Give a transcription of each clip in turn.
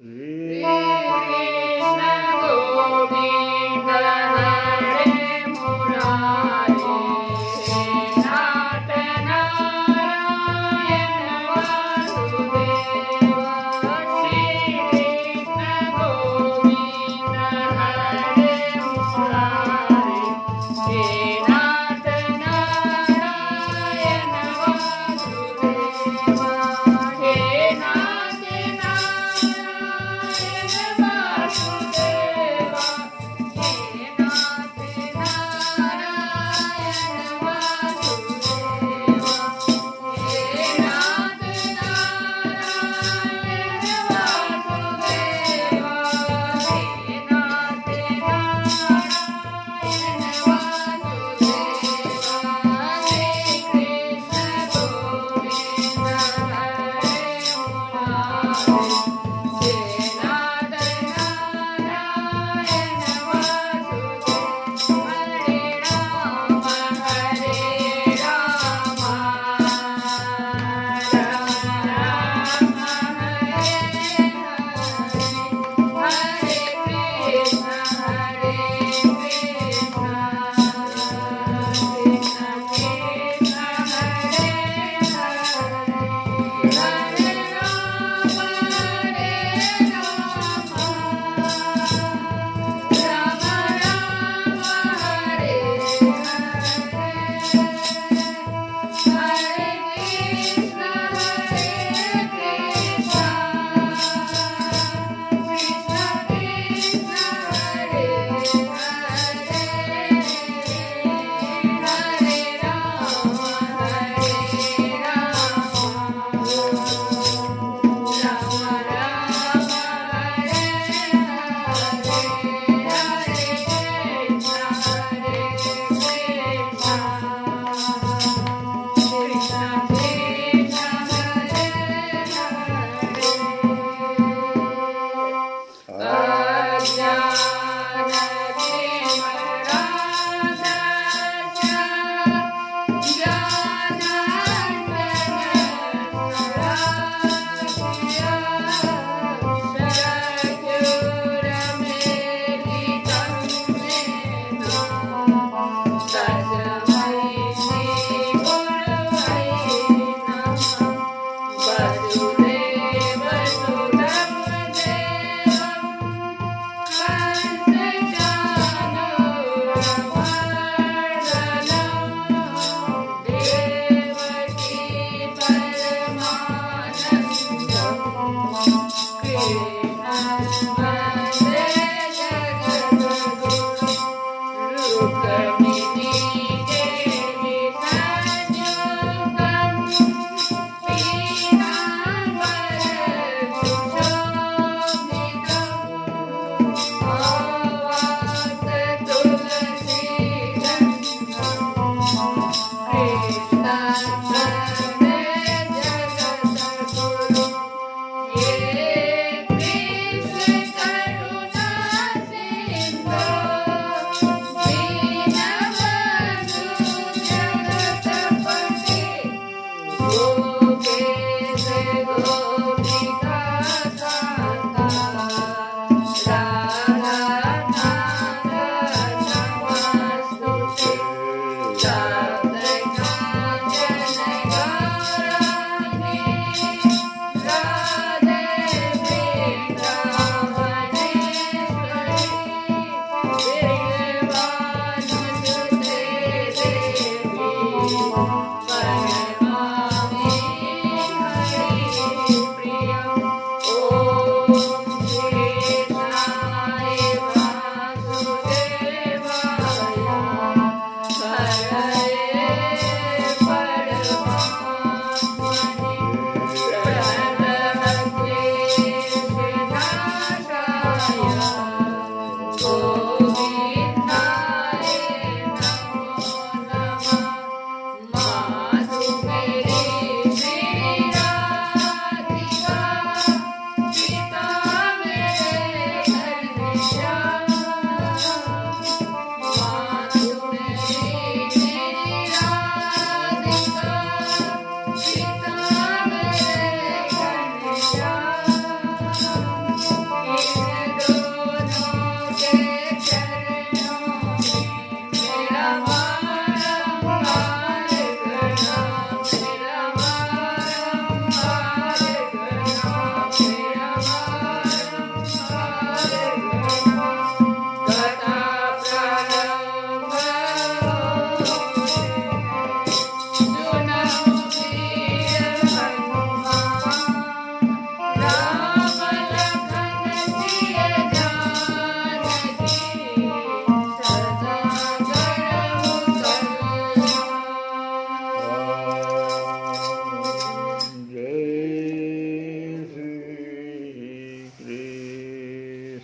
Sita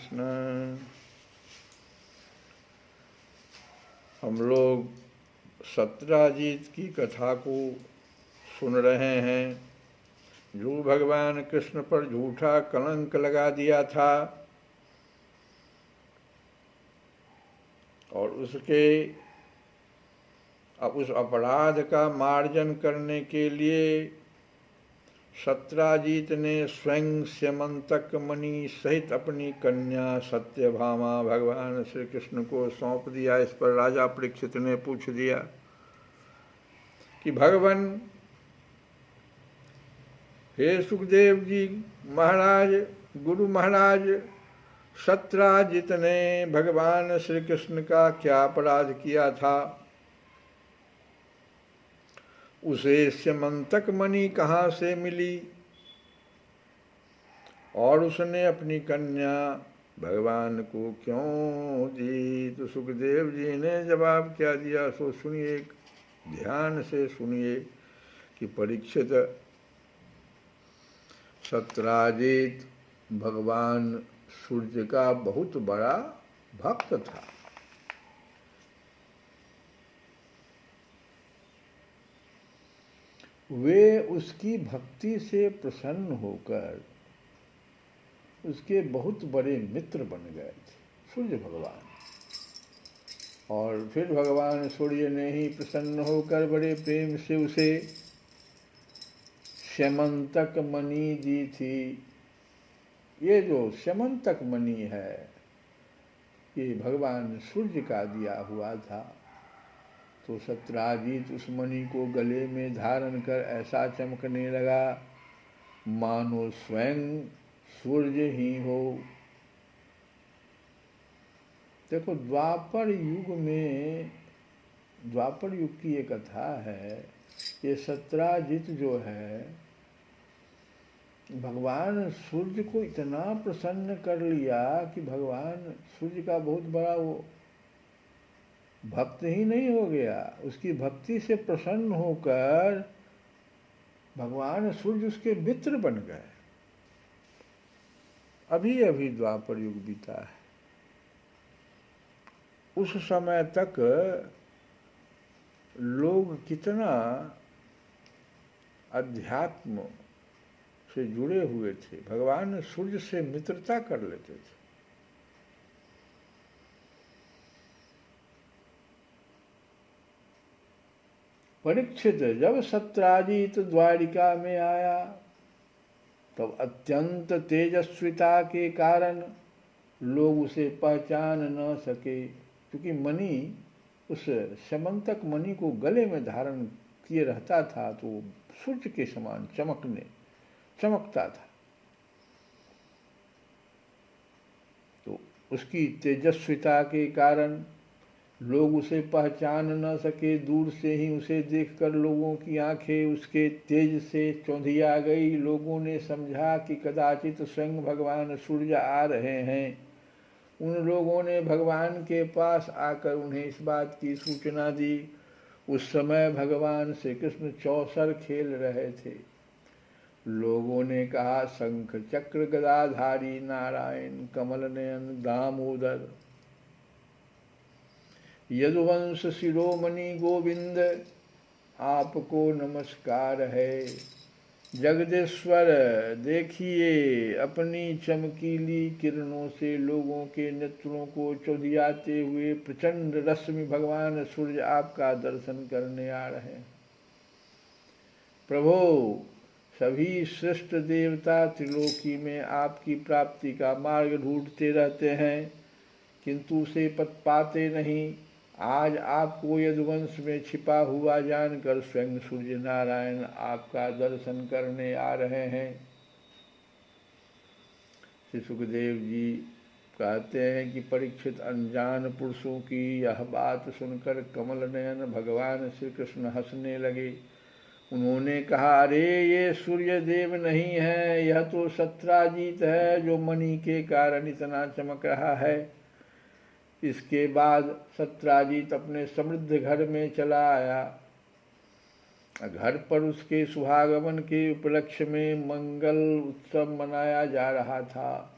Krishna. हम लोग सत्राजीत की कथा को सुन रहे हैं, जो भगवान कृष्ण पर झूठा कलंक लगा दिया था और उस अपराध का मार्जन करने के लिए सत्राजीत ने स्वयं स्यमंतक मणि सहित अपनी कन्या सत्यभामा भगवान श्री कृष्ण को सौंप दिया। इस पर राजा परीक्षित ने पूछ दिया कि भगवान, हे सुखदेव जी महाराज, गुरु महाराज, सत्राजित ने भगवान श्री कृष्ण का क्या अपराध किया था? उसे स्यमंतक मणि कहाँ से मिली और उसने अपनी कन्या भगवान को क्यों दी? तो सुखदेव जी ने जवाब क्या दिया सो सुनिए, ध्यान से सुनिए कि परीक्षित, सत्राजित भगवान सूर्य का बहुत बड़ा भक्त था। वे उसकी भक्ति से प्रसन्न होकर उसके बहुत बड़े मित्र बन गए थे, सूर्य भगवान। और फिर भगवान सूर्य ने ही प्रसन्न होकर बड़े प्रेम से उसे स्यमंतक मणि दी थी। ये जो स्यमंतक मणि है, ये भगवान सूर्य का दिया हुआ था। तो सत्राजीत उस मणि को गले में धारण कर ऐसा चमकने लगा मानो स्वयं सूर्य ही हो। देखो, द्वापर युग की ये कथा है। ये सत्राजित जो है, भगवान सूर्य को इतना प्रसन्न कर लिया कि भगवान सूर्य का बहुत बड़ा वो भक्त ही नहीं हो गया, उसकी भक्ति से प्रसन्न होकर भगवान सूर्य उसके मित्र बन गए। अभी अभी द्वापर युग बीता है। उस समय तक लोग कितना अध्यात्म से जुड़े हुए थे, भगवान सूर्य से मित्रता कर लेते थे। परीक्षित जब सत्राजित द्वारिका में आया तब अत्यंत तेजस्विता के कारण लोग उसे पहचान न सके, क्योंकि मणि, उस स्यमंतक मणि को गले में धारण किए रहता था तो सूर्य के समान चमकता था। तो उसकी तेजस्विता के कारण लोग उसे पहचान न सके। दूर से ही उसे देखकर लोगों की आंखें उसके तेज से चौंधिया गई। लोगों ने समझा कि कदाचित स्वयं भगवान सूर्य आ रहे हैं। उन लोगों ने भगवान के पास आकर उन्हें इस बात की सूचना दी। उस समय भगवान श्री कृष्ण चौसर खेल रहे थे। लोगों ने कहा, शंख चक्र गदाधारी नारायण कमल नयन दामोदर यदुवंश शिरोमणि गोविंद, आपको नमस्कार है। जगदीश्वर, देखिए अपनी चमकीली किरणों से लोगों के नेत्रों को चौधियाते हुए प्रचंड रश्मि भगवान सूर्य आपका दर्शन करने आ रहे हैं। प्रभो, सभी श्रेष्ठ देवता त्रिलोकी में आपकी प्राप्ति का मार्ग ढूंढते रहते हैं, किंतु उसे पाते नहीं। आज आपको यदुवंश में छिपा हुआ जानकर स्वयं सूर्य नारायण आपका दर्शन करने आ रहे हैं। श्री सुखदेव जी कहते हैं कि परीक्षित अनजान पुरुषों की यह बात सुनकर कमल नयन भगवान श्री कृष्ण हंसने लगे। उन्होंने कहा, अरे ये सूर्य देव नहीं है, यह तो सत्राजीत है जो मणि के कारण इतना चमक रहा है। इसके बाद सत्राजीत अपने समृद्ध घर में चला आया। घर पर उसके सुहागमन के उपलक्ष्य में मंगल उत्सव मनाया जा रहा था।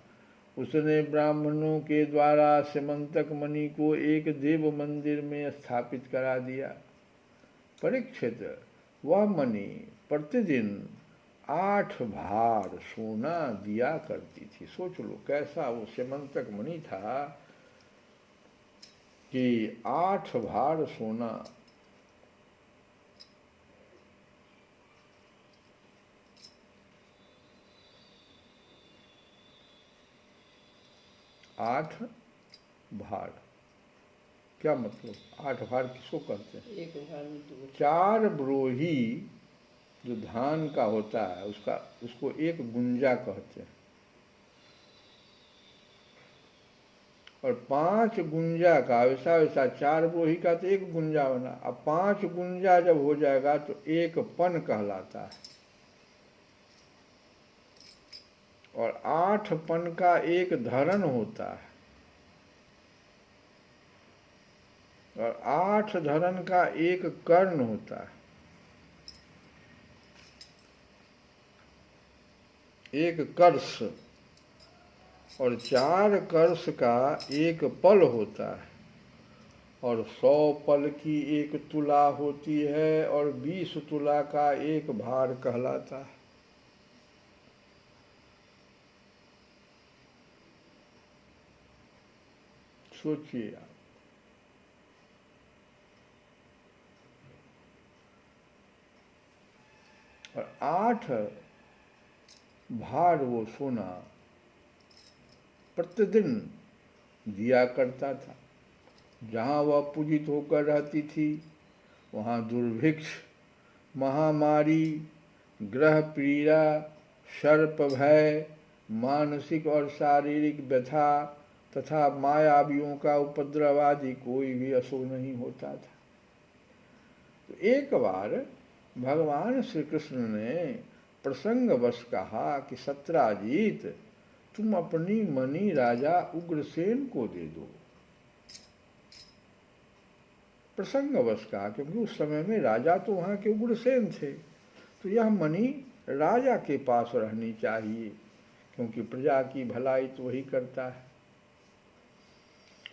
उसने ब्राह्मणों के द्वारा स्यमंतक मणि को एक देव मंदिर में स्थापित करा दिया। परीक्षित, वह मणि प्रतिदिन 8 भार सोना दिया करती थी। सोच लो कैसा वो स्यमंतक मणि था कि 8 भार सोना। आठ भार क्या मतलब? 8 भार किसको कहते हैं? एक भार में 2। 4 ब्रोही जो धान का होता है उसको 1 गुंजा कहते हैं, और 5 गुंजा का वैसा 4 ब्रोही का तो 1 गुंजा बना। अब 5 गुंजा जब हो जाएगा तो 1 पन कहलाता है, और 8 पन का 1 धरन होता है, और 8 धरन का 1 कर्ण होता है, 1 कर्ष, और 4 कर्ष का 1 पल होता है, और 100 पल की 1 तुला होती है, और 20 तुला का 1 भार कहलाता है। सोचिए आप। और 8 भार वो सोना प्रतिदिन दिया करता था। जहाँ वह पूजित होकर रहती थी वहाँ दुर्भिक्ष, महामारी, ग्रह पीड़ा, सर्प भय, मानसिक और शारीरिक व्यथा तथा मायावियों का उपद्रव आदि कोई भी अशुभ नहीं होता था। तो एक बार भगवान श्री कृष्ण ने प्रसंगवश कहा कि सत्राजीत, तुम अपनी मणि राजा उग्रसेन को दे दो। प्रसंगवश कहा क्योंकि उस समय में राजा तो वहाँ के उग्रसेन थे, तो यह मणि राजा के पास रहनी चाहिए, क्योंकि प्रजा की भलाई तो वही करता है।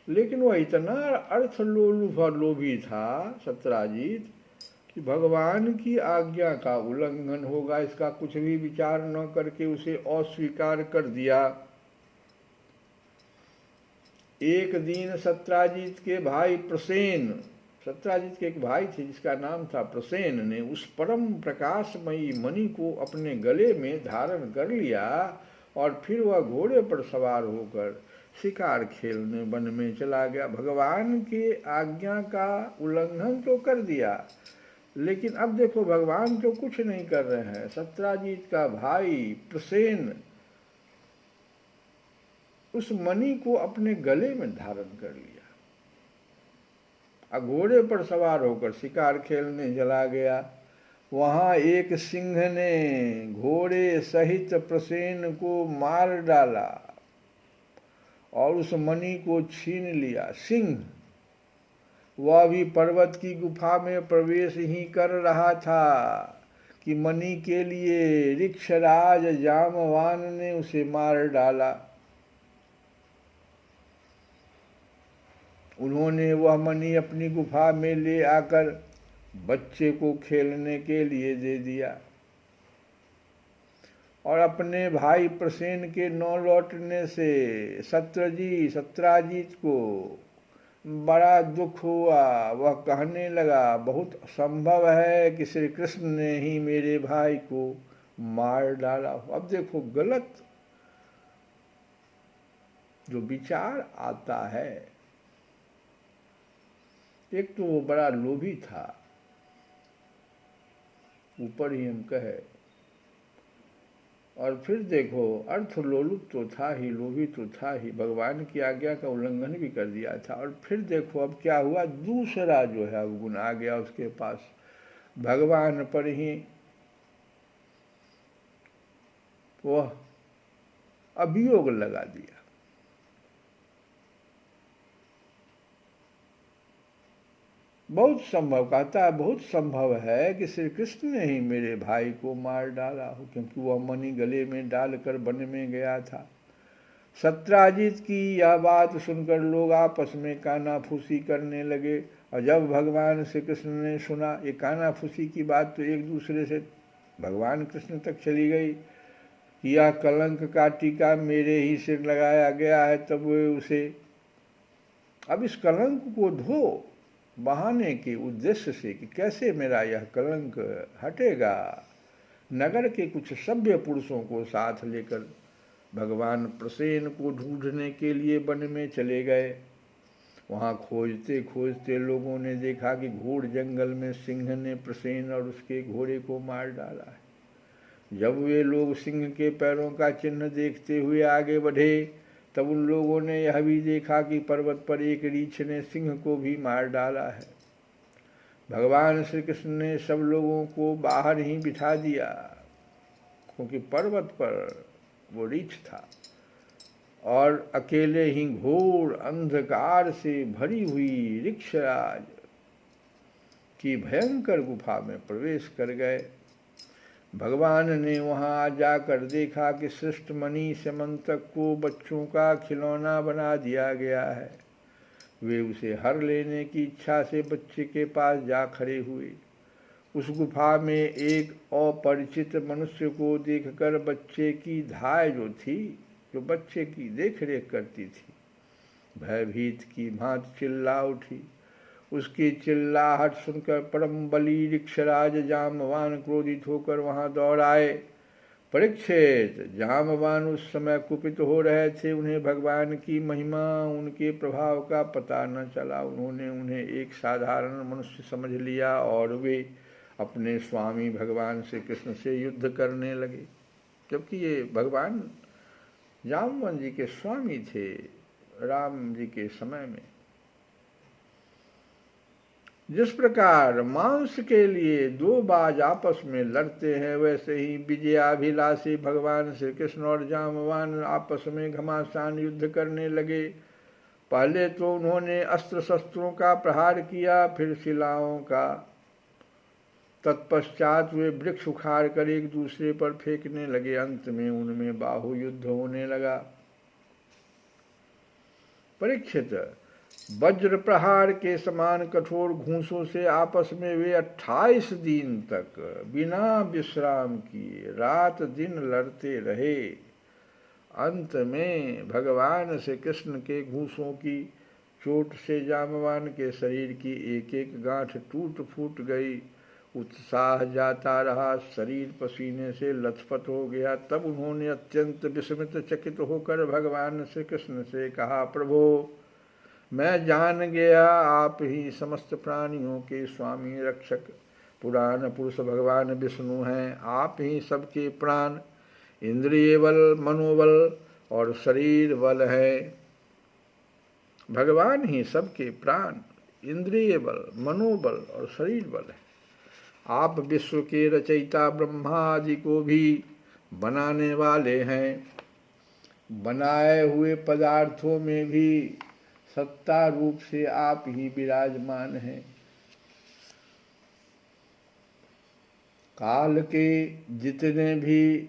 लेकिन वह इतना अर्थलोभी था सत्राजीत कि भगवान की आज्ञा का उल्लंघन होगा इसका कुछ भी विचार न करके उसे अस्वीकार कर दिया। एक दिन सत्राजीत के भाई प्रसेन, सत्राजीत के एक भाई थे जिसका नाम था प्रसेन, ने उस परम प्रकाशमयी मणि को अपने गले में धारण कर लिया, और फिर वह घोड़े पर सवार होकर शिकार खेलने वन में चला गया। भगवान के आज्ञा का उल्लंघन तो कर दिया, लेकिन अब देखो भगवान तो कुछ नहीं कर रहे हैं। सत्राजीत का भाई प्रसेन उस मणि को अपने गले में धारण कर लिया, घोड़े पर सवार होकर शिकार खेलने चला गया। वहां एक सिंह ने घोड़े सहित प्रसेन को मार डाला और उस मणि को छीन लिया। सिंह वह भी पर्वत की गुफा में प्रवेश ही कर रहा था कि मणि के लिए ऋक्षराज जामवान ने उसे मार डाला। उन्होंने वह मणि अपनी गुफा में ले आकर बच्चे को खेलने के लिए दे दिया, और अपने भाई प्रसेन के न लौटने से सत्राजीत को बड़ा दुख हुआ। वह कहने लगा, बहुत संभव है कि श्री कृष्ण ने ही मेरे भाई को मार डाला। अब देखो गलत जो विचार आता है। एक तो वो बड़ा लोभी था, ऊपर ही हम कहे, और फिर देखो अर्थलोलुप तो था ही, लोभी तो था ही, भगवान की आज्ञा का उल्लंघन भी कर दिया था। और फिर देखो अब क्या हुआ, दूसरा जो है गुण आ गया उसके पास, भगवान पर ही वह अभियोग लगा दिया। बहुत संभव, कहता है बहुत संभव है कि श्री कृष्ण ने ही मेरे भाई को मार डाला हो, क्योंकि वह मणि गले में डालकर वन में गया था। सत्राजित की यह बात सुनकर लोग आपस में कानाफूसी करने लगे। और जब भगवान श्री कृष्ण ने सुना, ये कानाफूसी की बात तो एक दूसरे से भगवान कृष्ण तक चली गई कि यह कलंक का टीका मेरे ही सिर लगाया गया है, तब वे उसे अब इस कलंक को धो बहाने के उद्देश्य से कि कैसे मेरा यह कलंक हटेगा, नगर के कुछ सभ्य पुरुषों को साथ लेकर भगवान प्रसेन को ढूंढने के लिए वन में चले गए। वहाँ खोजते खोजते लोगों ने देखा कि घोर जंगल में सिंह ने प्रसेन और उसके घोड़े को मार डाला है। जब वे लोग सिंह के पैरों का चिन्ह देखते हुए आगे बढ़े, तब उन लोगों ने यह भी देखा कि पर्वत पर एक रीछ ने सिंह को भी मार डाला है। भगवान श्री कृष्ण ने सब लोगों को बाहर ही बिठा दिया, क्योंकि पर्वत पर वो रीछ था, और अकेले ही घोर अंधकार से भरी हुई ऋक्षराज की भयंकर गुफा में प्रवेश कर गए। भगवान ने वहां जाकर देखा कि श्रेष्ठ मणि समंतक को बच्चों का खिलौना बना दिया गया है। वे उसे हर लेने की इच्छा से बच्चे के पास जा खड़े हुए। उस गुफा में एक अपरिचित मनुष्य को देखकर बच्चे की धाय जो थी, जो बच्चे की देखरेख करती थी, भयभीत की भांति चिल्ला उठी। उसकी चिल्लाहट सुनकर परम बली ऋक्षराज जाम्बवान क्रोधित होकर वहां दौड़ आए। परीक्षित, जाम्बवान उस समय कुपित हो रहे थे। उन्हें भगवान की महिमा, उनके प्रभाव का पता न चला। उन्होंने उन्हें एक साधारण मनुष्य समझ लिया और वे अपने स्वामी भगवान श्री कृष्ण से युद्ध करने लगे, जबकि ये भगवान जाम्बवान जी के स्वामी थे राम जी के समय में। जिस प्रकार मांस के लिए दो बाज आपस में लड़ते हैं, वैसे ही विजयाभिलाषी भगवान श्री कृष्ण और जाम्बवान आपस में घमासान युद्ध करने लगे। पहले तो उन्होंने अस्त्र शस्त्रों का प्रहार किया, फिर शिलाओं का। तत्पश्चात वे वृक्ष उखाड़ कर एक दूसरे पर फेंकने लगे। अंत में उनमें बाहु युद्ध होने लगा। परीक्षित, वज्र प्रहार के समान कठोर घूंसों से आपस में वे 28 दिन तक बिना विश्राम किए रात दिन लड़ते रहे। अंत में भगवान श्री कृष्ण के घूंसों की चोट से जाम्बवान के शरीर की एक एक गांठ टूट फूट गई। उत्साह जाता रहा, शरीर पसीने से लथपथ हो गया। तब उन्होंने अत्यंत विस्मित चकित होकर भगवान श्री कृष्ण से कहा, प्रभो, मैं जान गया आप ही समस्त प्राणियों के स्वामी रक्षक पुराण पुरुष भगवान विष्णु हैं। आप ही सबके प्राण, इंद्रिय बल, मनोबल और शरीर बल है। भगवान ही सबके प्राण, इंद्रिय बल, मनोबल और शरीर बल है। आप विश्व के रचयिता ब्रह्मा आदि को भी बनाने वाले हैं। बनाए हुए पदार्थों में भी सत्ता रूप से आप ही विराजमान हैं। काल के जितने भी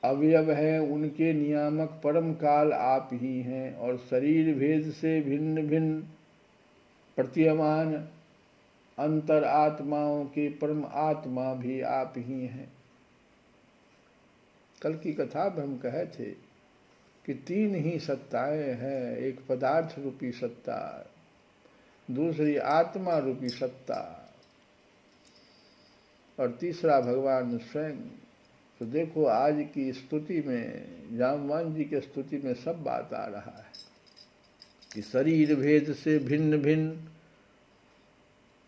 अवयव हैं, उनके नियामक परम काल आप ही हैं, और शरीर भेद से भिन्न भिन्न प्रतीयमान अंतर आत्माओं के परम आत्मा भी आप ही हैं। कल की कथा में हम कहे थे कि तीन ही सत्ताएं हैं, एक पदार्थ रूपी सत्ता, दूसरी आत्मा रूपी सत्ता, और तीसरा भगवान स्वयं। तो देखो आज की स्तुति में, जाम्बवान जी के स्तुति में सब बात आ रहा है कि शरीर भेद से भिन्न भिन्न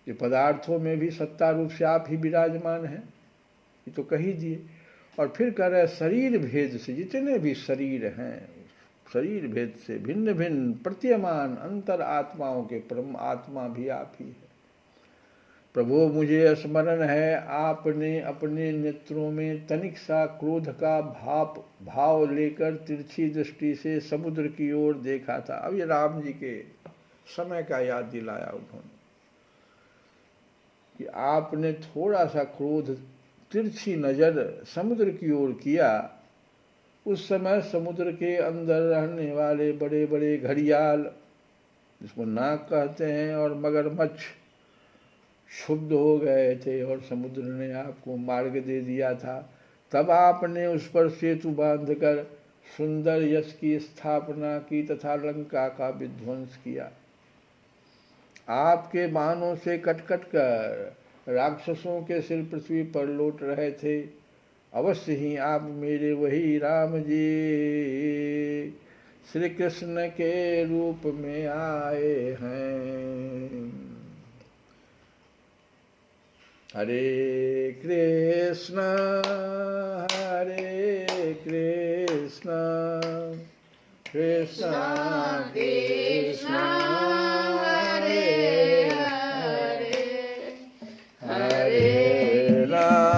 ये पदार्थों में भी सत्ता रूप से आप ही विराजमान हैं, ये तो कह ही दिए। और फिर कह रहे शरीर भेद से, जितने भी शरीर हैं, शरीर भेद से भिन्न भिन्न प्रतीयमान अंतर आत्माओं के परम आत्मा भी आप ही है। प्रभु, मुझे स्मरण है आपने अपने नेत्रों में तनिक सा क्रोध का भाव लेकर तिरछी दृष्टि से समुद्र की ओर देखा था। अब ये राम जी के समय का याद दिलाया उन्होंने कि आपने थोड़ा सा क्रोध, तिरछी नजर समुद्र की ओर किया, उस समय समुद्र के अंदर रहने वाले बड़े बड़े घड़ियाल, जिसको नाग कहते हैं, और मगरमच्छ क्षुब्ध हो गए थे और समुद्र ने आपको मार्ग दे दिया था। तब आपने उस पर सेतु बांधकर सुंदर यश की स्थापना की तथा लंका का विध्वंस किया। आपके बाणों से कट-कट कर राक्षसों के सिर पृथ्वी पर लौट रहे थे। अवश्य ही आप मेरे वही राम जी श्री कृष्ण के रूप में आए हैं। हरे कृष्ण कृष्ण कृष्ण हरे हरे, हरे राम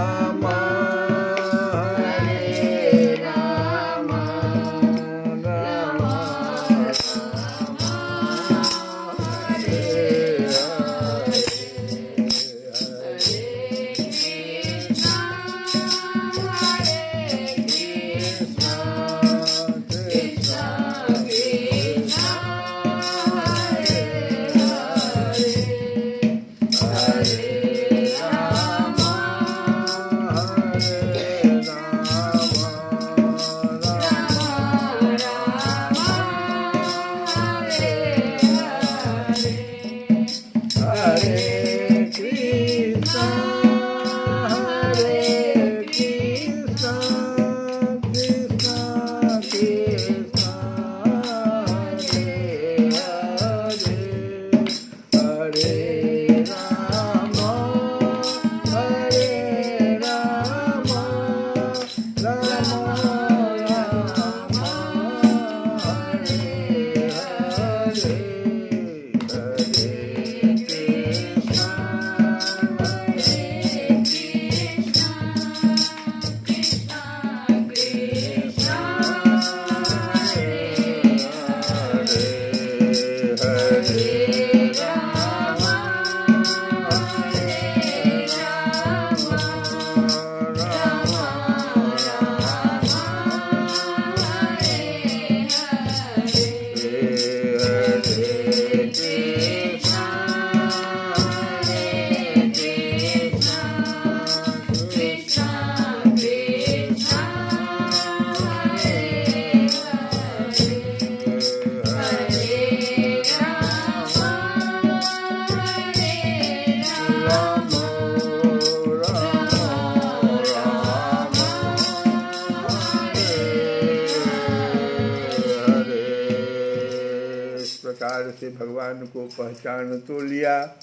से भगवान को पहचान तो लिया।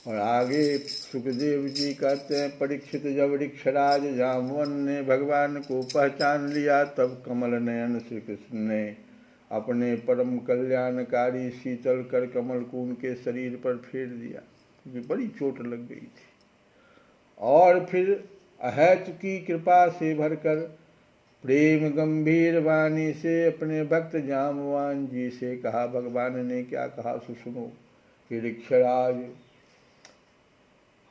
और आगे सुखदेव जी कहते हैं, परीक्षित जब ऋक्षराज जामवन ने भगवान को पहचान लिया, तब कमल नयन श्री कृष्ण ने अपने परम कल्याणकारी शीतल कर कमल को उनके शरीर पर फेर दिया, क्योंकि बड़ी चोट लग गई थी। और फिर अहेतु की कृपा से भरकर प्रेम गंभीर वाणी से अपने भक्त जामवान जी से कहा। भगवान ने क्या कहा सुनो कि ऋक्षराज,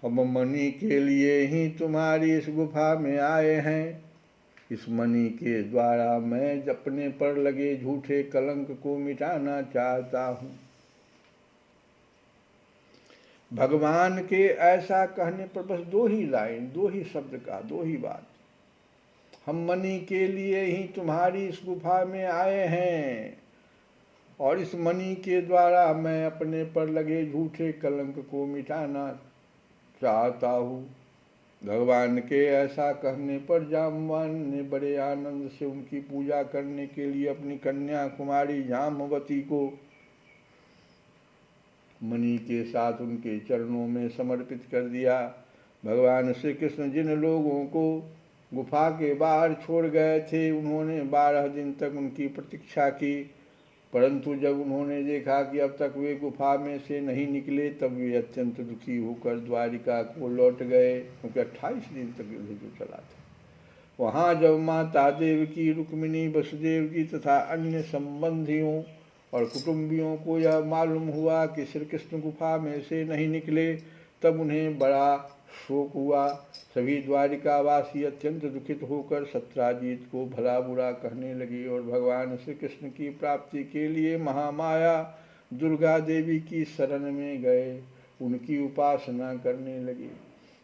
हम मणि के लिए ही तुम्हारी इस गुफा में आए हैं। इस मणि के द्वारा मैं अपने पर लगे झूठे कलंक को मिटाना चाहता हूँ। भगवान के ऐसा कहने पर बस दो ही लाइन, दो ही शब्द का, दो ही बात, हम मणि के लिए ही तुम्हारी इस गुफा में आए हैं और इस मणि के द्वारा मैं अपने पर लगे झूठे कलंक को मिटाना चाहता हूँ। भगवान के ऐसा कहने पर जामवान ने बड़े आनंद से उनकी पूजा करने के लिए अपनी कन्या कुमारी जामवती को मणि के साथ उनके चरणों में समर्पित कर दिया। भगवान श्री कृष्ण जिन लोगों को गुफा के बाहर छोड़ गए थे, उन्होंने 12 दिन तक उनकी प्रतीक्षा की, परंतु जब उन्होंने देखा कि अब तक वे गुफा में से नहीं निकले, तब वे अत्यंत दुखी होकर द्वारिका को लौट गए, क्योंकि 28 दिन तक युद्ध जो चला था। वहाँ जब माता देवकी, रुक्मिणी, वसुदेव जी तथा अन्य संबंधियों और कुटुंबियों को यह मालूम हुआ कि श्री कृष्ण गुफा में से नहीं निकले, तब उन्हें बड़ा शोक हुआ। सभी द्वारिकावासी अत्यंत दुखित होकर सत्राजित को भला बुरा कहने लगे और भगवान श्री कृष्ण की प्राप्ति के लिए महामाया दुर्गा देवी की शरण में गए, उनकी उपासना करने लगे।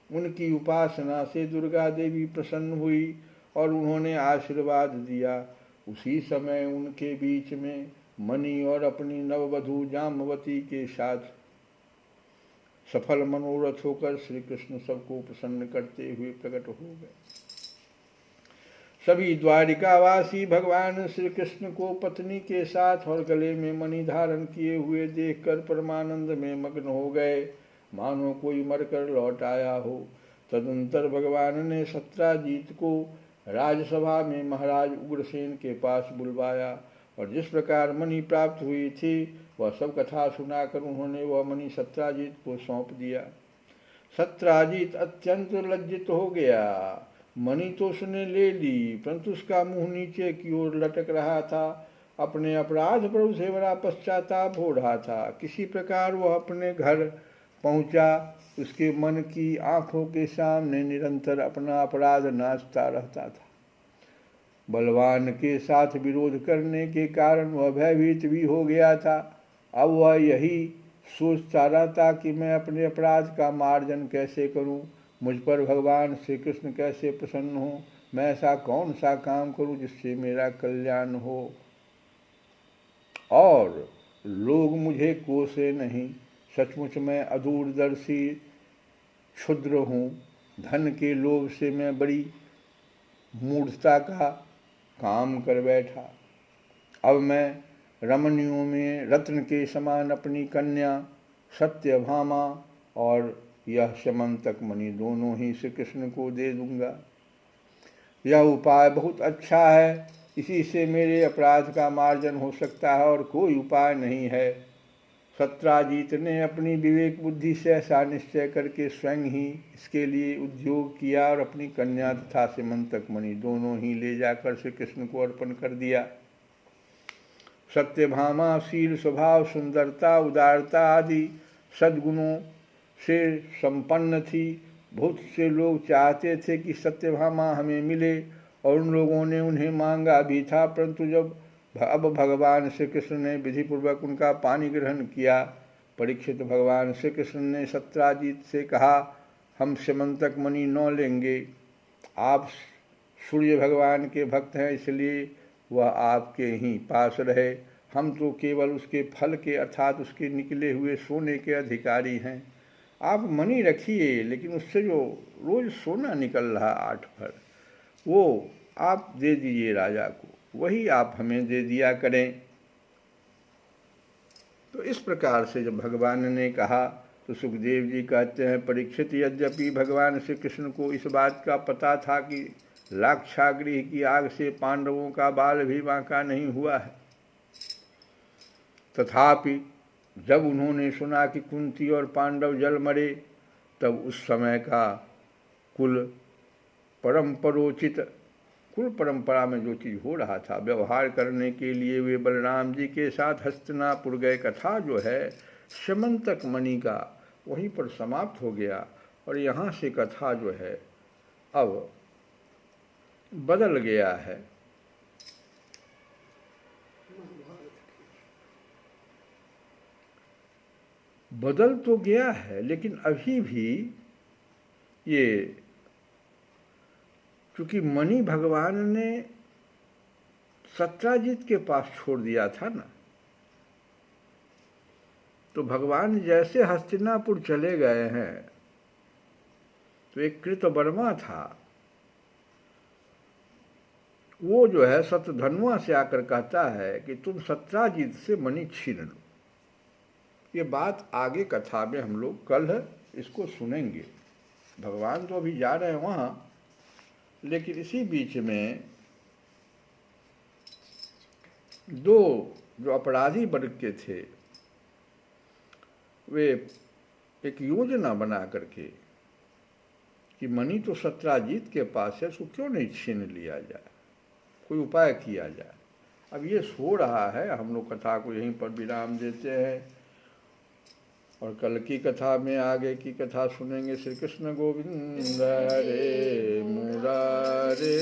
उनकी उपासना से दुर्गा देवी प्रसन्न हुई और उन्होंने आशीर्वाद दिया। उसी समय उनके बीच में मणि और अपनी नववधू जाम्बवती के साथ सफल मनोरथ होकर श्री कृष्ण सबको प्रसन्न करते हुए प्रकट हो गए। सभी द्वारिकावासी भगवान श्री कृष्ण को पत्नी के साथ और गले में मणि धारण किए हुए देखकर परमानंद में मग्न हो गए, मानो कोई मरकर लौट आया हो। तदंतर भगवान ने सत्राजित को राजसभा में महाराज उग्रसेन के पास बुलवाया और जिस प्रकार मणि प्राप्त हुई थी वह सब कथा सुनाकर उन्होंने वह मणि सत्राजित को सौंप दिया। सत्राजित अत्यंत लज्जित हो गया। मणि तो उसने ले ली, परंतु उसका मुंह नीचे की ओर लटक रहा था। अपने अपराध पर उसे बड़ा पश्चाताप हो रहा था। किसी प्रकार वह अपने घर पहुंचा। उसके मन की आंखों के सामने निरंतर अपना अपराध नाचता रहता था। बलवान के साथ विरोध करने के कारण वह भयभीत भी हो गया था। अब वह यही सोचता रहता कि मैं अपने अपराध का मार्जन कैसे करूं, मुझ पर भगवान श्री कृष्ण कैसे प्रसन्न हो, मैं ऐसा कौन सा काम करूं जिससे मेरा कल्याण हो और लोग मुझे कोसे नहीं। सचमुच मैं अदूरदर्शी क्षुद्र हूँ। धन के लोभ से मैं बड़ी मूर्खता का काम कर बैठा। अब मैं रमणियों में रत्न के समान अपनी कन्या सत्यभामा और यह समंतक मणि दोनों ही श्री कृष्ण को दे दूंगा। यह उपाय बहुत अच्छा है, इसी से मेरे अपराध का मार्जन हो सकता है और कोई उपाय नहीं है। सत्राजित ने अपनी विवेक बुद्धि से ऐसा निश्चय करके स्वयं ही इसके लिए उद्योग किया और अपनी कन्या तथा समंतक मणि दोनों ही ले जाकर श्री कृष्ण को अर्पण कर दिया। सत्यभामा शील स्वभाव सुंदरता उदारता आदि सद्गुणों से संपन्न थी। बहुत से लोग चाहते थे कि सत्यभामा हमें मिले और उन लोगों ने उन्हें मांगा भी था, परंतु जब अब भगवान श्री कृष्ण ने विधिपूर्वक उनका पानी ग्रहण किया। परीक्षित, भगवान श्री कृष्ण ने सत्राजित से कहा, हम समंतक मणि न लेंगे। आप सूर्य भगवान के भक्त हैं, इसलिए वह आपके ही पास रहे। हम तो केवल उसके फल के अर्थात उसके निकले हुए सोने के अधिकारी हैं। आप मणि रखिए, लेकिन उससे जो रोज सोना निकल रहा 8 भर, वो आप दे दीजिए राजा को, वही आप हमें दे दिया करें। तो इस प्रकार से जब भगवान ने कहा तो सुखदेव जी कहते हैं, परीक्षित, यद्यपि भगवान श्री कृष्ण को इस बात का पता था कि लाक्षागृह की आग से पांडवों का बाल भी बांका नहीं हुआ है, तथापि जब उन्होंने सुना कि कुंती और पांडव जल मरे, तब उस समय का कुल परंपरा में जो चीज़ हो रहा था व्यवहार करने के लिए वे बलराम जी के साथ हस्तिनापुर गए। कथा जो है समंतक मणि का वहीं पर समाप्त हो गया और यहाँ से कथा जो है अब बदल गया है। बदल तो गया है, लेकिन अभी भी ये क्योंकि मणि भगवान ने सत्राजित के पास छोड़ दिया था ना, तो भगवान जैसे हस्तिनापुर चले गए हैं तो एक कृतवर्मा था, वो जो है शतधन्वा से आकर कहता है कि तुम सत्राजित से मणि छीन लो। ये बात आगे कथा में हम लोग कल इसको सुनेंगे। भगवान तो अभी जा रहे हैं वहाँ, लेकिन इसी बीच में दो जो अपराधी वर्ग के थे वे एक योजना बना करके कि मणि तो सत्राजित के पास है, उसको क्यों नहीं छीन लिया जाए, कोई उपाय किया जाए। अब ये सो रहा है, हम लोग कथा को यहीं पर विराम देते हैं। और कल की कथा में आगे की कथा सुनेंगे। श्री कृष्ण गोविंद हरे मुरारे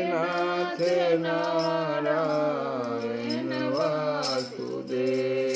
नाथ नारायण वासुदेव।